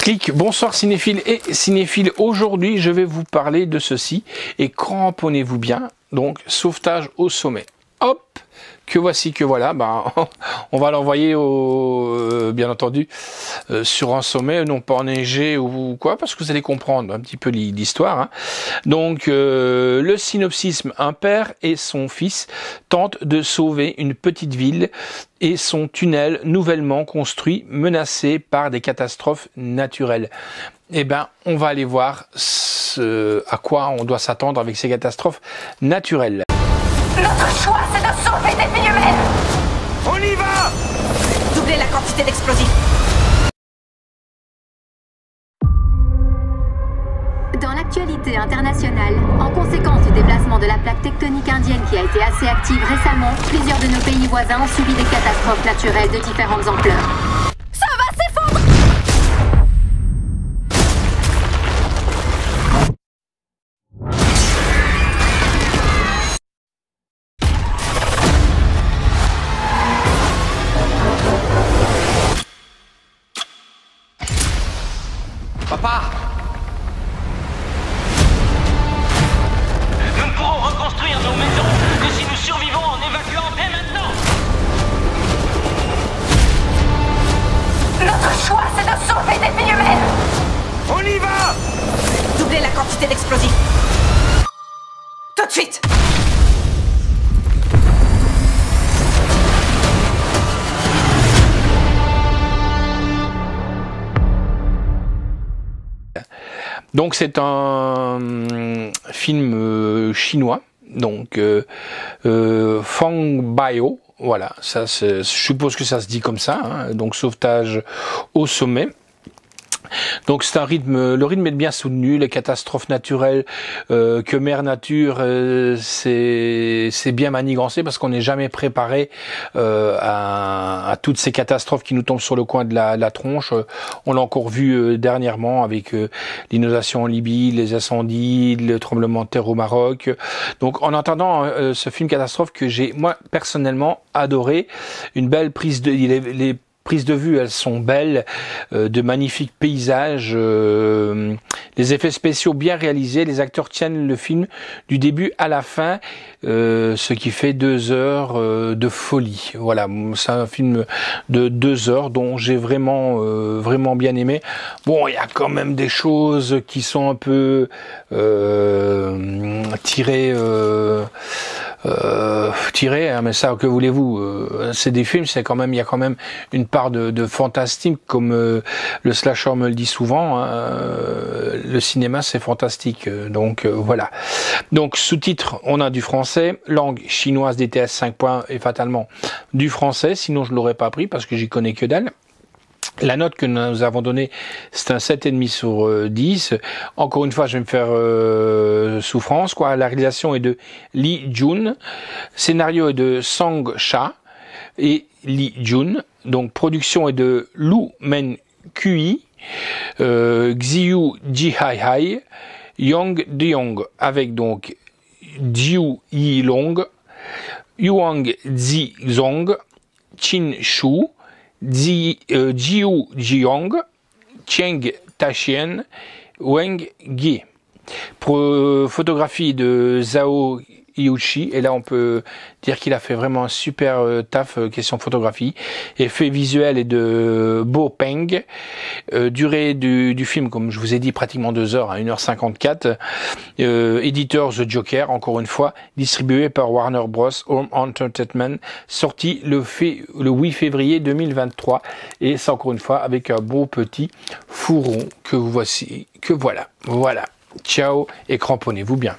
Clic, bonsoir cinéphiles et cinéphiles. Aujourd'hui, je vais vous parler de ceci et cramponnez-vous bien. Donc, sauvetage au sommet. Hop, que voici, que voilà. Ben, on va l'envoyer bien entendu sur un sommet, non pas enneigé ou quoi, parce que vous allez comprendre un petit peu l'histoire. Hein. Donc, le synopsis: un père et son fils tentent de sauver une petite ville et son tunnel nouvellement construit, menacé par des catastrophes naturelles. Eh ben, on va aller voir à quoi on doit s'attendre avec ces catastrophes naturelles. Notre choix, c'est de sauver des vies humaines. On y va! Doubler la quantité d'explosifs. Dans l'actualité internationale, en conséquence du déplacement de la plaque tectonique indienne qui a été assez active récemment, plusieurs de nos pays voisins ont subi des catastrophes naturelles de différentes ampleurs. Ça va s'effondrer! Papa! Nous ne pourrons reconstruire nos maisons que si nous survivons en évacuant dès maintenant. Notre choix, c'est de sauver des vies humaines. On y va! Doubler la quantité d'explosifs. Tout de suite! Donc c'est un film chinois, donc Fang Bio, voilà, ça je suppose que ça se dit comme ça, hein, donc sauvetage au sommet. Donc c'est le rythme est bien soutenu, les catastrophes naturelles que Mère Nature c'est bien manigancé parce qu'on n'est jamais préparé à toutes ces catastrophes qui nous tombent sur le coin de la tronche. On l'a encore vu dernièrement avec l'inondation en Libye, les incendies, le tremblement de terre au Maroc. Donc en entendant ce film catastrophe que j'ai moi personnellement adoré, une belle prise de les prises de vue, elles sont belles, de magnifiques paysages, les effets spéciaux bien réalisés, les acteurs tiennent le film du début à la fin, ce qui fait 2 heures de folie. Voilà, c'est un film de 2 heures dont j'ai vraiment bien aimé. Bon, il y a quand même des choses qui sont un peu tirées, hein, mais ça, que voulez-vous, c'est des films, il y a quand même une part de fantastique, comme le slasher me le dit souvent, hein, le cinéma c'est fantastique, donc voilà. Donc sous-titres, on a du français, langue chinoise DTS 5 points et fatalement du français, sinon je l'aurais pas pris parce que j'y connais que dalle. La note que nous avons donnée, c'est un 7,5 sur 10. Encore une fois, je vais me faire souffrance, quoi. La réalisation est de Lee Jun. Scénario est de Sang Cha et Lee Jun. Donc, production est de Lu Men Kui, Xiu Jihai, Yong Deong, avec donc Jiu Yilong, Yuang Zizong, Qin Shu, Jiu Jiong, Cheng Taxian, Wang Ge. Photographie de Zhao Yuchi, et là on peut dire qu'il a fait vraiment un super taf question photographie. Effet visuel est de Bo Peng. Durée du film, comme je vous ai dit, pratiquement 2 heures, hein, 1h54. Éditeur The Joker, encore une fois, distribué par Warner Bros. Home Entertainment, sorti le 8 février 2023, et c'est encore une fois avec un beau petit fourron que voilà. Ciao et cramponnez-vous bien.